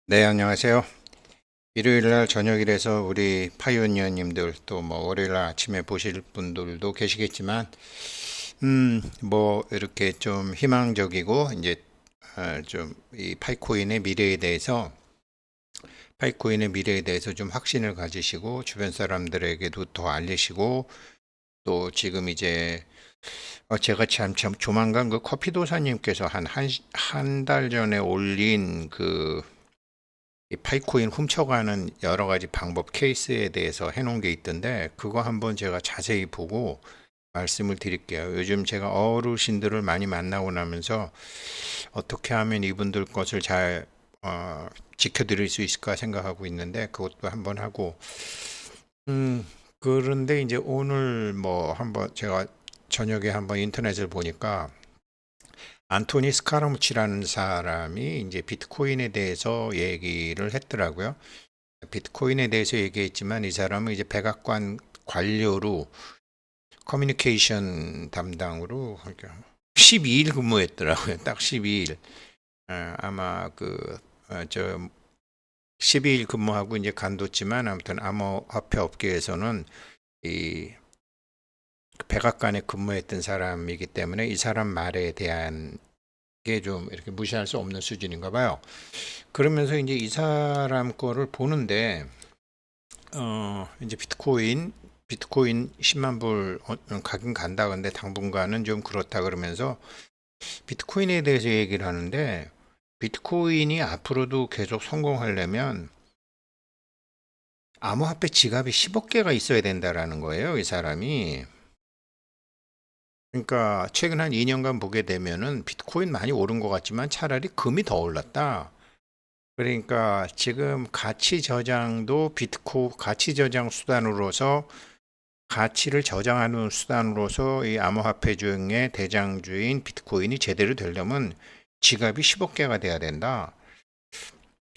네, 안녕하세요. 일요일 날 저녁이라서 우리 파이오니어님들 또 뭐 월요일 날 아침에 보실 분들도 계시겠지만, 뭐 이렇게 좀 희망적이고 이제 좀 이 파이코인의 미래에 대해서 좀 확신을 가지시고 주변 사람들에게도 더 알리시고 또 지금 이제 제가 참 조만간 그 커피도사님께서 한 달 전에 올린 이 파이코인 훔쳐가는 여러 가지 방법 케이스에 대해서 해놓은 게 있던데 그거 한번 제가 자세히 보고 말씀을 드릴게요. 요즘 제가 어르신들을 많이 만나고 나면서 어떻게 하면 이분들 것을 잘 지켜드릴 수 있을까 생각하고 있는데 그것도 한번 하고 그런데 이제 오늘 뭐 한번 제가 저녁에 한번 인터넷을 보니까 안토니 스카라무치라는 사람이 이제 비트코인에 대해서 얘기를 했더라고요. 비트코인에 대해서 얘기했지만 이 사람은 이제 백악관 관료로 커뮤니케이션 담당으로 12일 근무했더라고요. 딱 12일. 아마 저 12일 근무하고 이제 간뒀지만 아무튼 암호화폐 업계에서는 이 백악관에 근무했던 사람이기 때문에 이 사람 말에 대한 게 좀 이렇게 무시할 수 없는 수준인가 봐요. 그러면서 이제 이 사람 거를 보는데 이제 비트코인 10만 불 가긴 간다. 근데 당분간은 좀 그렇다 그러면서 비트코인에 대해서 얘기를 하는데 비트코인이 앞으로도 계속 성공하려면 암호화폐 지갑이 10억 개가 있어야 된다라는 거예요, 이 사람이. 그러니까 최근 한 2년간 보게 되면은 비트코인 많이 오른 것 같지만 차라리 금이 더 올랐다. 그러니까 지금 가치 저장 수단으로서 가치를 저장하는 수단으로서 이 암호화폐 중에 대장주인 비트코인이 제대로 되려면 지갑이 10억 개가 돼야 된다.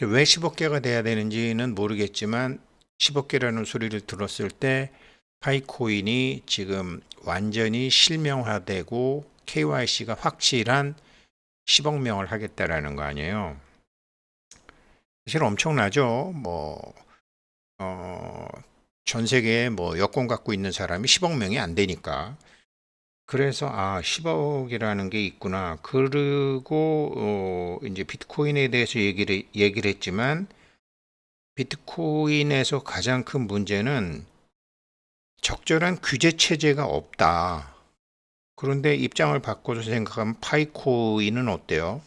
왜 10억 개가 돼야 되는지는 모르겠지만 10억 개라는 소리를 들었을 때 파이코인이 지금 완전히 실명화되고 KYC가 확실한 10억 명을 하겠다라는 거 아니에요. 사실 엄청나죠. 어, 전 세계에 뭐 여권 갖고 있는 사람이 10억 명이 안 되니까. 그래서 10억이라는 게 있구나. 그리고 이제 비트코인에 대해서 얘기를 했지만 비트코인에서 가장 큰 문제는 적절한 규제 체제가 없다. 그런데 입장을 바꿔서 생각하면 파이코인은 어때요?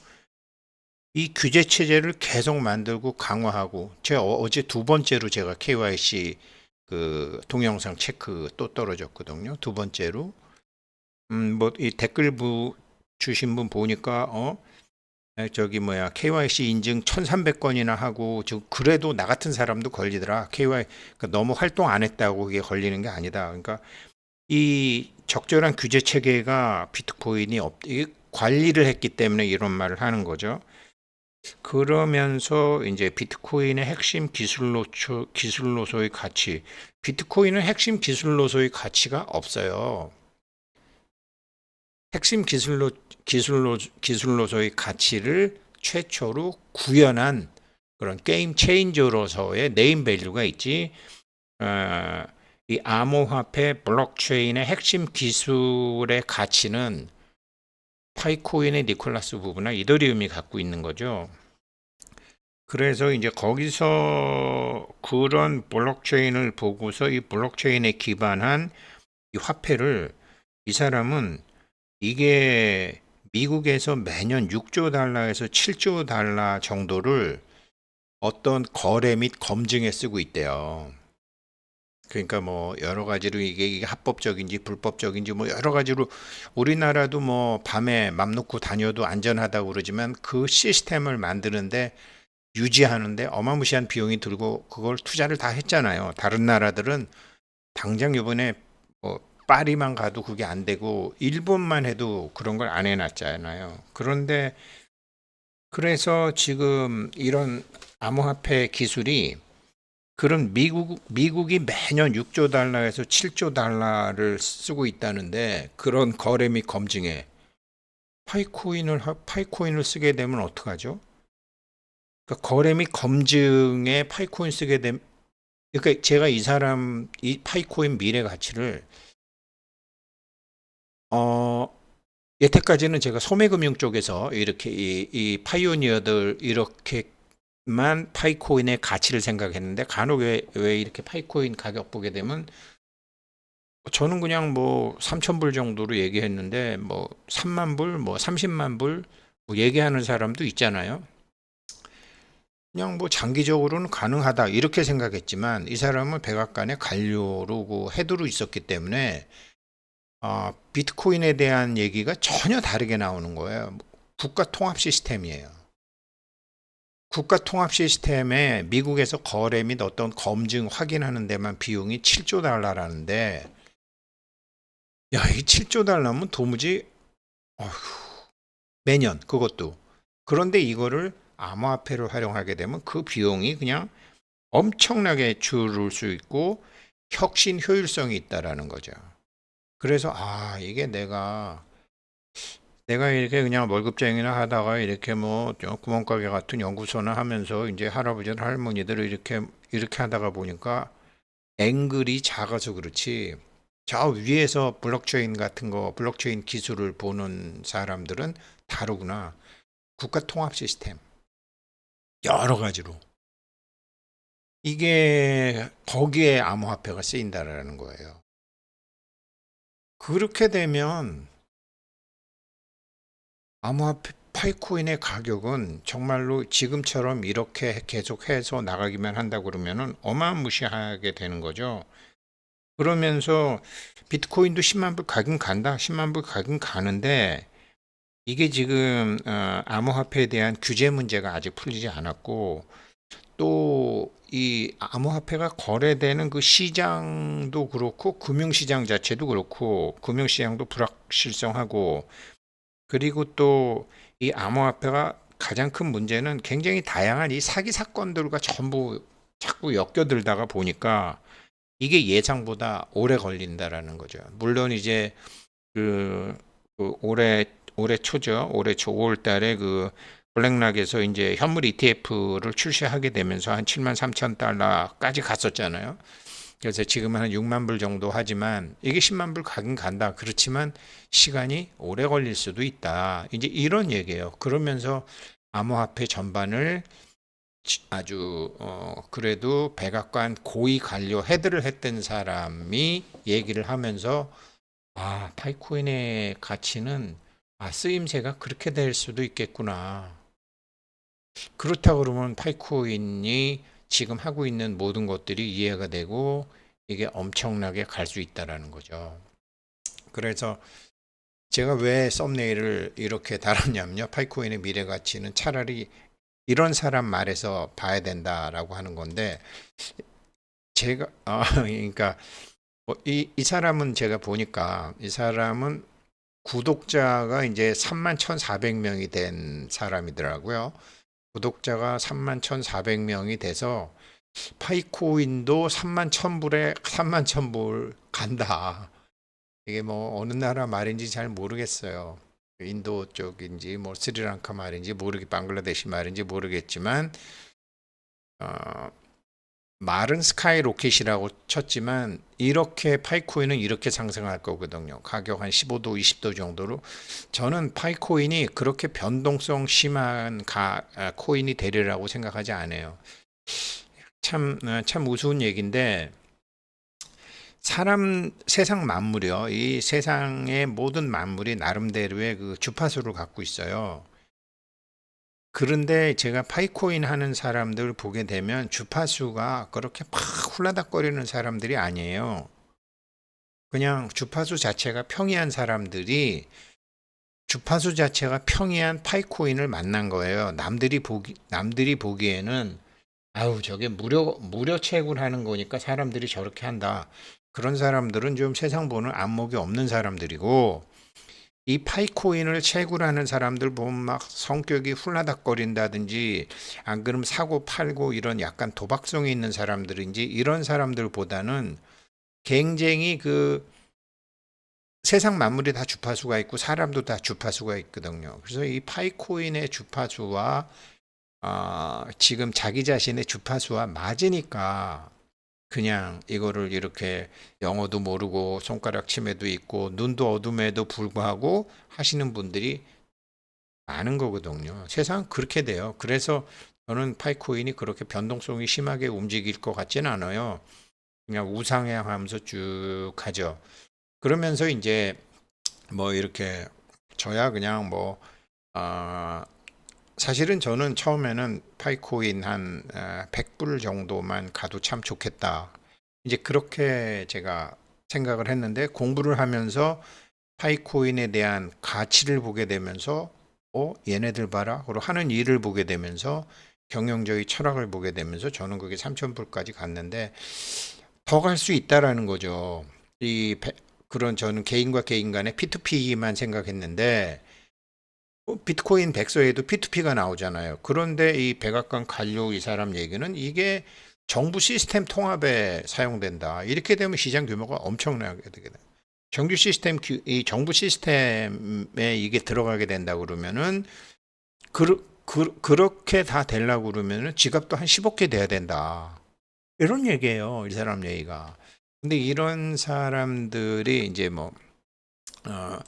이 규제 체제를 계속 만들고 강화하고 제가 어제 두 번째로 제가 KYC 그 동영상 체크 또 떨어졌거든요. 두 번째로. 뭐 이 주신 분 보니까 저기 뭐야 KYC 인증 1,300건이나 하고 저 그래도 나 같은 사람도 걸리더라. 그러니까 너무 활동 안 했다고 그게 걸리는 게 아니다. 그러니까 이 적절한 규제 체계가 비트코인이 관리를 했기 때문에 이런 말을 하는 거죠. 그러면서 이제 비트코인의 핵심 기술로서의 가치, 비트코인은 핵심 기술로서의 가치가 없어요. 핵심 기술로서의 가치를 최초로 구현한 그런 게임 체인저로서의 네임 밸류가 있지. 어, 이 암호화폐 블록체인의 핵심 기술의 가치는 파이코인의 니콜라스 부부나 이더리움이 갖고 있는 거죠. 그래서 이제 거기서 그런 블록체인을 보고서 이 블록체인에 기반한 이 화폐를 이 사람은 이게 미국에서 매년 6조 달러에서 7조 달러 정도를 어떤 거래 및 검증에 쓰고 있대요. 그러니까 뭐 여러 가지로 이게 합법적인지 불법적인지 뭐 여러 가지로 우리나라도 뭐 밤에 맘 놓고 다녀도 안전하다고 그러지만 그 시스템을 만드는데 유지하는데 어마무시한 비용이 들고 그걸 투자를 다 했잖아요. 다른 나라들은 당장 이번에 뭐 파리만 가도 그게 안 되고 일본만 해도 그런 걸 안 해놨잖아요. 그런데 그래서 지금 이런 암호화폐 기술이 그런 미국이 매년 6조 달러에서 7조 달러를 쓰고 있다는데 그런 거래 및 검증에 파이코인을 쓰게 되면 어떡하죠? 그러니까 거래 및 검증에 파이코인 쓰게 되면, 그러니까 제가 이 파이코인 미래 가치를 어 여태까지는 제가 소매금융 쪽에서 이렇게 이 파이오니어들 이렇게만 파이코인의 가치를 생각했는데, 간혹 왜 이렇게 파이코인 가격 보게 되면 저는 그냥 뭐 3천 불 정도로 얘기했는데 뭐 3만 불, 뭐 30만 불 뭐 얘기하는 사람도 있잖아요. 그냥 뭐 장기적으로는 가능하다 이렇게 생각했지만, 이 사람은 백악관의 관료로 그 헤드로 있었기 때문에 비트코인에 대한 얘기가 전혀 다르게 나오는 거예요. 국가 통합 시스템이에요. 국가 통합 시스템에 미국에서 거래 및 어떤 검증 확인하는 데만 비용이 7조 달러라는데, 야, 이 7조 달러면 도무지, 어휴, 매년 그것도. 그런데 이거를 암호화폐로 활용하게 되면 그 비용이 그냥 엄청나게 줄을 수 있고 혁신 효율성이 있다라는 거죠. 그래서 이게 내가 이렇게 그냥 월급쟁이나 하다가 이렇게 뭐 구멍가게 같은 연구소나 하면서 이제 할아버지들 할머니들 이렇게 하다가 보니까 앵글이 작아서 그렇지, 저 위에서 블록체인 같은 거 블록체인 기술을 보는 사람들은 다르구나. 국가 통합 시스템 여러 가지로 이게 거기에 암호화폐가 쓰인다라는 거예요. 그렇게 되면 암호화폐 파이코인의 가격은 정말로 지금처럼 이렇게 계속해서 나가기만 한다 그러면은 어마무시하게 되는 거죠. 그러면서 비트코인도 10만 불 가긴 간다, 10만 불 가긴 가는데, 이게 지금 암호화폐에 대한 규제 문제가 아직 풀리지 않았고, 또 이 암호화폐가 거래되는 그 시장도 그렇고 금융시장 자체도 그렇고 금융시장도 불확실성하고, 그리고 또 이 암호화폐가 가장 큰 문제는 굉장히 다양한 이 사기 사건들과 전부 자꾸 엮여들다가 보니까 이게 예상보다 오래 걸린다라는 거죠. 물론 이제 올해 초죠. 올해 초 5월 달에 그 블랙락에서 이제 현물 ETF를 출시하게 되면서 한 7만 3천 달러까지 갔었잖아요. 그래서 지금은 한 6만 불 정도 하지만 이게 10만 불 가긴 간다. 그렇지만 시간이 오래 걸릴 수도 있다. 이제 이런 얘기예요. 그러면서 암호화폐 전반을 아주 그래도 백악관 고위 관료 헤드를 했던 사람이 얘기를 하면서, 파이코인의 가치는 쓰임새가 그렇게 될 수도 있겠구나. 그렇다 그러면 파이코인이 지금 하고 있는 모든 것들이 이해가 되고 이게 엄청나게 갈 수 있다라는 거죠. 그래서 제가 왜 썸네일을 이렇게 달았냐면요. 파이코인의 미래 가치는 차라리 이런 사람 말에서 봐야 된다라고 하는 건데, 제가 그러니까 이 사람은 제가 보니까 이 사람은 구독자가 이제 3만 1,400명이 된 사람이더라고요. 구독자가 3만 1,400명이 돼서 파이코인도 3만 1,000불에 3만 1,000불 간다. 이게 뭐 어느 나라 말인지 잘 모르겠어요. 인도 쪽인지 뭐 스리랑카 말인지 방글라데시 말인지 모르겠지만 어, 말은 스카이 로켓이라고 쳤지만 이렇게 파이코인은 이렇게 상승할 거거든요. 가격 한 15도, 20도 정도로. 저는 파이코인이 그렇게 변동성 심한 코인이 되리라고 생각하지 않아요. 참 우스운 얘기인데, 세상 만물이요. 이 세상의 모든 만물이 나름대로의 그 주파수를 갖고 있어요. 그런데 제가 파이코인 하는 사람들 보게 되면 주파수가 그렇게 막 훌라닥거리는 사람들이 아니에요. 그냥 주파수 자체가 평이한 사람들이 주파수 자체가 평이한 파이코인을 만난 거예요. 남들이 보기에는 아우 저게 무료 채굴하는 거니까 사람들이 저렇게 한다. 그런 사람들은 좀 세상 보는 안목이 없는 사람들이고, 이 파이코인을 채굴하는 사람들 보면 막 성격이 훌라닥거린다든지 안 그러면 사고 팔고 이런 약간 도박성이 있는 사람들인지, 이런 사람들보다는 굉장히 그 세상 만물이 다 주파수가 있고 사람도 다 주파수가 있거든요. 그래서 이 파이코인의 주파수와 지금 자기 자신의 주파수와 맞으니까 그냥 이거를 이렇게 영어도 모르고 손가락 치매도 있고 눈도 어둠에도 불구하고 하시는 분들이 많은 거거든요. 세상 그렇게 돼요. 그래서 저는 파이코인이 그렇게 변동성이 심하게 움직일 것 같지는 않아요. 그냥 우상향하면서 쭉 가죠. 그러면서 이제 뭐 이렇게 저야 그냥 뭐 아, 사실은 저는 처음에는 파이코인 한 100불 정도만 가도 참 좋겠다. 이제 그렇게 제가 생각을 했는데 공부를 하면서 파이코인에 대한 가치를 보게 되면서 얘네들 봐라. 그리고 하는 일을 보게 되면서 경영적인 철학을 보게 되면서 저는 그게 3,000불까지 갔는데 더 갈 수 있다라는 거죠. 그런 저는 개인과 개인 간의 P2P만 생각했는데 비트코인 백서에도 P2P가 나오잖아요. 그런데 이 백악관 관료 이 사람 얘기는 이게 정부 시스템 통합에 사용된다. 이렇게 되면 시장 규모가 엄청나게 되게 돼요. 정규 시스템, 이 정부 시스템에 이게 들어가게 된다 그러면은 그렇게 다 되려고 그러면은 지갑도 한 15개 돼야 된다. 이런 얘기예요. 이 사람 얘기가. 근데 이런 사람들이 이제 뭐 어,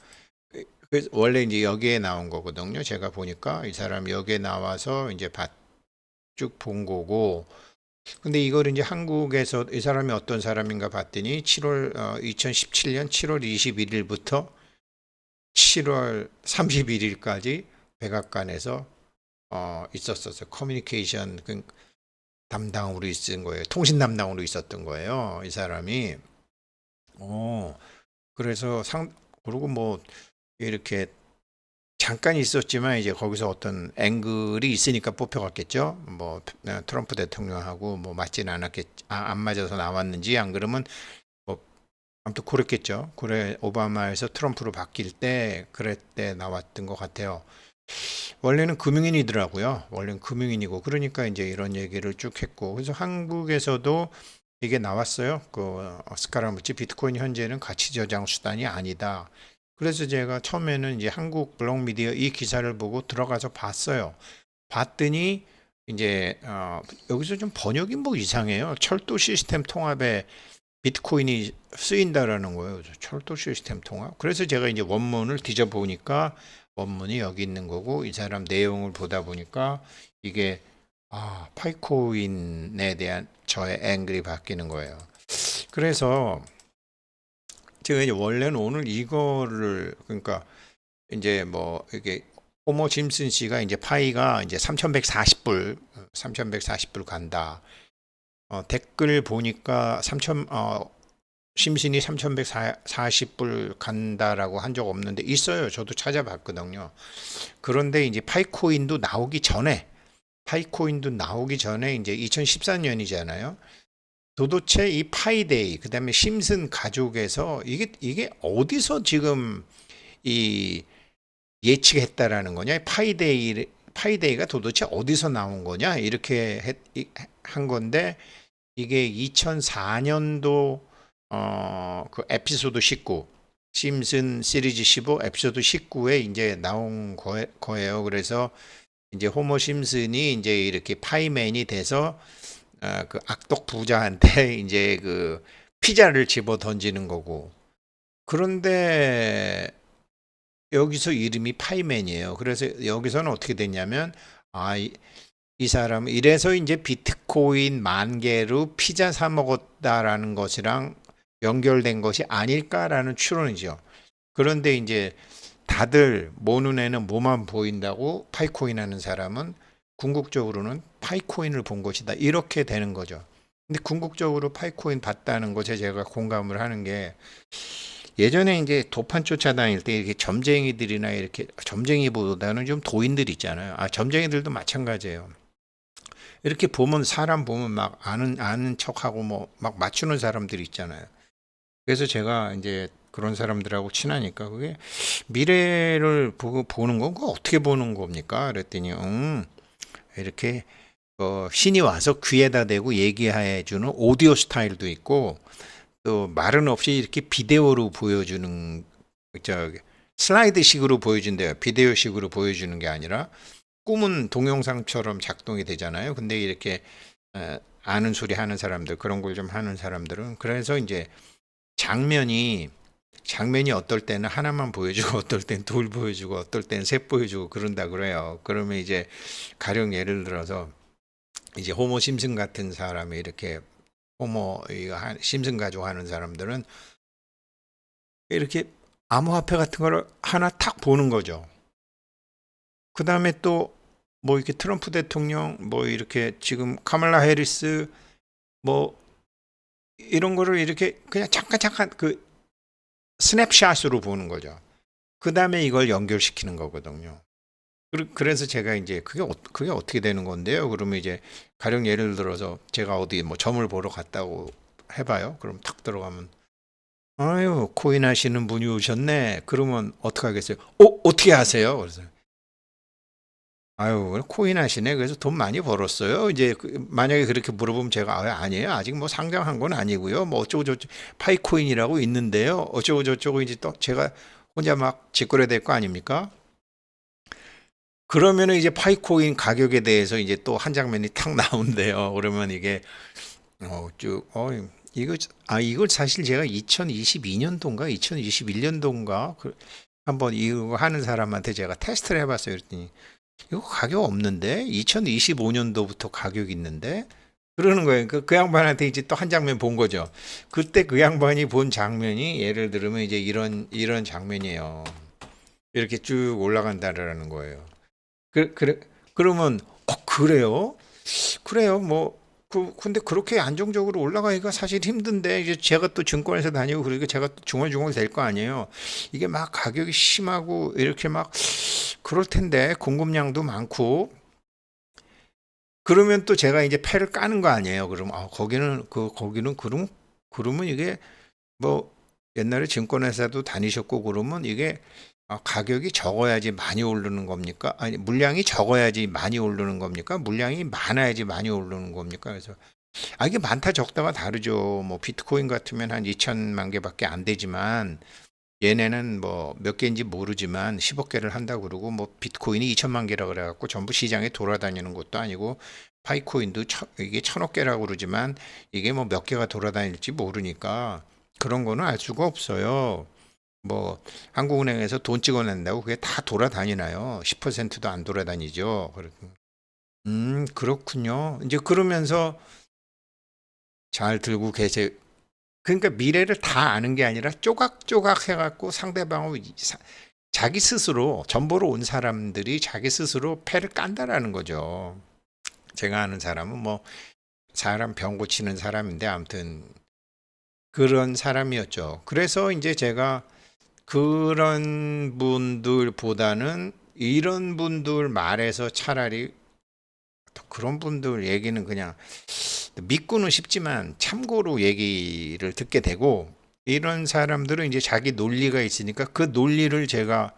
원래 이제 여기에 나온 거거든요. 제가 보니까 이 사람 여기에 나와서 이제 쭉 본 거고. 근데 이걸 이제 한국에서 이 사람이 어떤 사람인가 봤더니 2017년 7월 21일부터 7월 31일까지 백악관에서 있었었어요. 커뮤니케이션 담당으로 있은 거예요. 통신 담당으로 있었던 거예요. 이 사람이. 어, 그래서 그리고 뭐 이렇게 잠깐 있었지만 이제 거기서 어떤 앵글이 있으니까 뽑혀갔겠죠. 뭐 트럼프 대통령하고 뭐 맞지는 않았겠, 안 맞아서 나왔는지 안 그러면 뭐 아무튼 그랬겠죠. 그래 오바마에서 트럼프로 바뀔 때 그랬때 나왔던 것 같아요. 원래는 금융인이더라고요. 원래는 금융인이고 그러니까 이제 이런 얘기를 쭉 했고 그래서 한국에서도 이게 나왔어요. 스카라무치 비트코인 현재는 가치 저장 수단이 아니다. 그래서 제가 처음에는 이제 한국 블록미디어 이 기사를 보고 들어가서 봤어요. 봤더니 이제 여기서 좀 번역이 뭐 이상해요. 철도 시스템 통합에 비트코인이 쓰인다라는 거예요. 철도 시스템 통합. 그래서 제가 이제 원문을 뒤져보니까 원문이 여기 있는 거고 이 사람 내용을 보다 보니까 이게 파이코인에 대한 저의 앵글이 바뀌는 거예요. 그래서 제가 이제 원래는 오늘 이거를 그러니까 이제 뭐 이게 호모 짐슨 씨가 이제 파이가 이제 3,140불 간다. 댓글 보니까 심신이 3,140불 간다라고 한 적 없는데 있어요. 저도 찾아봤거든요. 그런데 이제 파이코인도 나오기 전에 이제 2014년이잖아요. 도대체 이 파이데이, 그다음에 심슨 가족에서 이게 어디서 지금 이 예측했다라는 거냐? 파이데이가 도대체 어디서 나온 거냐? 이렇게 한 건데 이게 2004년도 그 에피소드 19 심슨 시리즈 15 에피소드 19에 이제 나온 거예요. 그래서 이제 호모 심슨이 이제 이렇게 파이맨이 돼서 그 악덕 부자한테 이제 그 피자를 집어 던지는 거고. 그런데 여기서 이름이 파이맨이에요. 그래서 여기서는 어떻게 됐냐면 이 사람은 이래서 이제 비트코인 10,000개로 피자 사 먹었다라는 것이랑 연결된 것이 아닐까라는 추론이죠. 그런데 이제 다들 모 눈에는 뭐만 보인다고 파이코인 하는 사람은 궁극적으로는 파이코인을 본 것이다. 이렇게 되는 거죠. 근데 궁극적으로 파이코인 봤다는 것에 제가 공감을 하는 게 예전에 이제 도판 쫓아다닐 때 이렇게 점쟁이들이나 이렇게 점쟁이보다는 좀 도인들 있잖아요. 점쟁이들도 마찬가지예요. 이렇게 보면 사람 보면 막 아는 척하고 뭐 막 맞추는 사람들 있잖아요. 그래서 제가 이제 그런 사람들하고 친하니까 그게 미래를 보는 건 그거 어떻게 보는 겁니까? 그랬더니 이렇게 신이 와서 귀에다 대고 얘기해 주는 오디오 스타일도 있고 또 말은 없이 이렇게 비디오로 보여주는 저 슬라이드식으로 보여준대요. 비디오식으로 보여주는 게 아니라 꿈은 동영상처럼 작동이 되잖아요. 근데 이렇게 아는 소리 하는 사람들, 그런 걸 좀 하는 사람들은, 그래서 이제 장면이 어떨 때는 하나만 보여주고 어떨 땐 둘 보여주고 어떨 땐 셋 보여주고 그런다 그래요. 그러면 이제 가령 예를 들어서 이제 호모 심슨 같은 사람이 이렇게 호모 심슨 가지고 하는 사람들은 이렇게 암호화폐 같은 거를 하나 탁 보는 거죠. 그 다음에 또 뭐 이렇게 트럼프 대통령 뭐 이렇게 지금 카말라 해리스 뭐 이런 거를 이렇게 그냥 잠깐 그 스냅샷으로 보는 거죠. 그 다음에 이걸 연결시키는 거거든요. 그래서 제가 이제 그게 어떻게 되는 건데요? 그러면 이제 가령 예를 들어서 제가 어디 뭐 점을 보러 갔다고 해봐요. 그럼 탁 들어가면 아유 코인 하시는 분이 오셨네. 그러면 어떻게 하겠어요? 어떻게 하세요? 그래서 아유 코인 하시네. 그래서 돈 많이 벌었어요. 이제 만약에 그렇게 물어보면 제가 아니에요. 아직 뭐 상장한 건 아니고요. 뭐 어쩌고 저쩌고 파이코인이라고 있는데요. 어쩌고 저쩌고 이제 또 제가 혼자 막 짓거려야 될 거 아닙니까? 그러면은 이제 파이코인 가격에 대해서 이제 또 한 장면이 탁 나온대요. 그러면 이게 쭉 이걸 사실 제가 2022년도인가 2021년도인가 한번 이거 하는 사람한테 제가 테스트를 해봤어요. 그랬더니 이거 가격 없는데 2025년도부터 가격이 있는데 그러는 거예요. 그 양반한테 이제 또 한 장면 본 거죠. 그때 그 양반이 본 장면이 예를 들면 이제 이런 장면이에요. 이렇게 쭉 올라간다라는 거예요. 그래, 그러면, 그래요? 그래요. 뭐, 근데 그렇게 안정적으로 올라가기가 사실 힘든데, 이제 제가 또 증권회사 다니고, 그러니까 제가 또 중얼중얼 될 거 아니에요. 이게 막 가격이 심하고, 이렇게 막, 그럴 텐데, 공급량도 많고, 그러면 또 제가 이제 패를 까는 거 아니에요. 그럼, 거기는, 그러면 이게, 뭐, 옛날에 증권회사도 다니셨고, 그러면 이게, 가격이 적어야지 많이 오르는 겁니까? 아니, 물량이 적어야지 많이 오르는 겁니까? 물량이 많아야지 많이 오르는 겁니까? 그래서, 이게 많다 적다가 다르죠. 뭐, 비트코인 같으면 한 2천만 개밖에 안 되지만, 얘네는 뭐, 몇 개인지 모르지만, 10억 개를 한다 그러고, 뭐, 비트코인이 2천만 개라 그래갖고, 전부 시장에 돌아다니는 것도 아니고, 파이코인도 이게 1,000억 개라고 그러지만, 이게 뭐 몇 개가 돌아다닐지 모르니까, 그런 거는 알 수가 없어요. 뭐 한국은행에서 돈 찍어낸다고 그게 다 돌아다니나요? 10%도 안 돌아다니죠. 그렇군요. 이제 그러면서 잘 들고 계세요. 그러니까 미래를 다 아는 게 아니라 쪼각쪼각 해갖고 상대방을 자기 스스로 전보로 온 사람들이 자기 스스로 패를 깐다라는 거죠. 제가 아는 사람은 뭐 사람 병 고치는 사람인데 아무튼 그런 사람이었죠. 그래서 이제 제가 그런 분들보다는 이런 분들 말에서 차라리 그런 분들 얘기는 그냥 믿고는 싶지만 참고로 얘기를 듣게 되고 이런 사람들은 이제 자기 논리가 있으니까 그 논리를 제가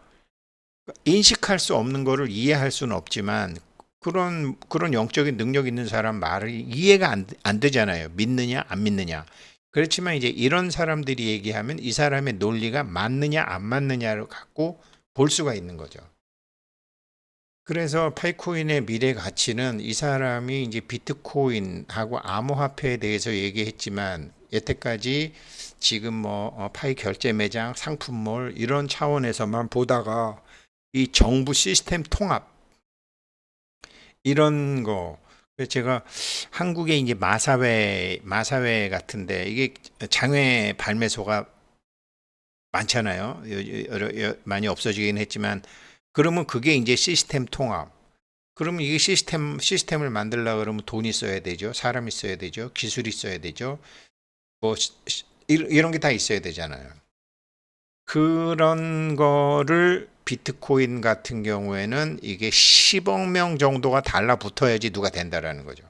인식할 수 없는 거를 이해할 수는 없지만 그런 영적인 능력 있는 사람 말이 이해가 안 되잖아요. 믿느냐 안 믿느냐. 그렇지만 이제 이런 사람들이 얘기하면 이 사람의 논리가 맞느냐 안 맞느냐를 갖고 볼 수가 있는 거죠. 그래서 파이코인의 미래 가치는 이 사람이 이제 비트코인하고 암호화폐에 대해서 얘기했지만 여태까지 지금 뭐 파이 결제 매장, 상품몰 이런 차원에서만 보다가 이 정부 시스템 통합 이런 거 제가 한국에 이제 마사회 같은데 이게 장외 발매소가 많잖아요. 많이 없어지긴 했지만 그러면 그게 이제 시스템 통합. 그러면 이게 시스템을 만들려 그러면 돈이 있어야 되죠. 사람이 있어야 되죠. 기술이 있어야 되죠. 뭐 이런 게 다 있어야 되잖아요. 그런 거를 비트코인 같은 경우에는 이게 10억 명 정도가 달라붙어야지 누가 된다라는 거죠.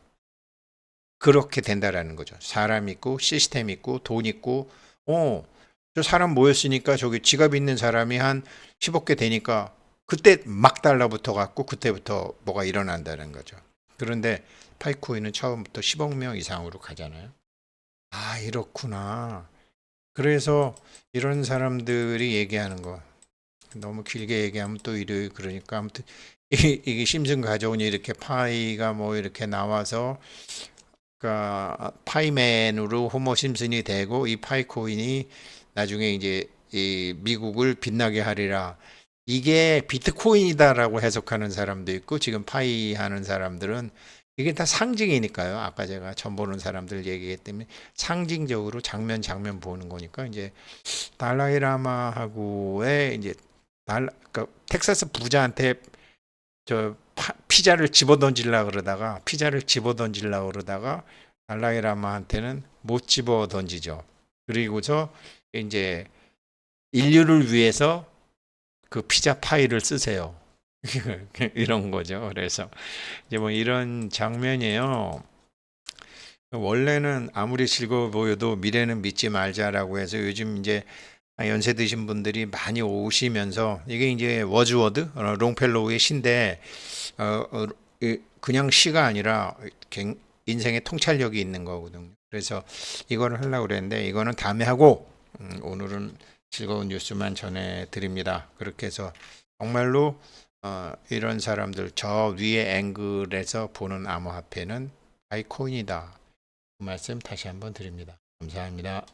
그렇게 된다라는 거죠. 사람 있고 시스템 있고 돈 있고 저 사람 모였으니까 저기 지갑 있는 사람이 한 10억 개 되니까 그때 막 달라붙어 갖고 그때부터 뭐가 일어난다는 거죠. 그런데 파이코인은 처음부터 10억 명 이상으로 가잖아요. 이렇구나. 그래서 이런 사람들이 얘기하는 거 너무 길게 얘기하면 또 이래 그러니까 아무튼 이게 심슨 가져오니 이렇게 파이가 뭐 이렇게 나와서 그러니까 파이맨으로 호모 심슨이 되고 이 파이코인이 나중에 이제 이 미국을 빛나게 하리라. 이게 비트코인이다라고 해석하는 사람도 있고 지금 파이 하는 사람들은 이게 다 상징이니까요. 아까 제가 전 보는 사람들 얘기했기 때문에 상징적으로 장면 보는 거니까 이제 달라이라마하고의 이제 그러니까 텍사스 부자한테 피자를 집어 던질라 그러다가 달라이라마한테는 못 집어 던지죠. 그리고서 이제 인류를 위해서 그 피자 파이를 쓰세요. 이런 거죠. 그래서 이제 뭐 이런 장면이에요. 원래는 아무리 즐거워 보여도 미래는 믿지 말자라고 해서 요즘 이제 연세 드신 분들이 많이 오시면서 이게 이제 워즈워드 롱펠로우의 시인데 그냥 시가 아니라 인생의 통찰력이 있는 거거든요. 그래서 이거를 하려고 그랬는데 이거는 다음에 하고 오늘은 즐거운 뉴스만 전해드립니다. 그렇게 해서 정말로 이런 사람들 저 위에 앵글에서 보는 암호화폐는 바이코인이다. 그 말씀 다시 한번 드립니다. 감사합니다.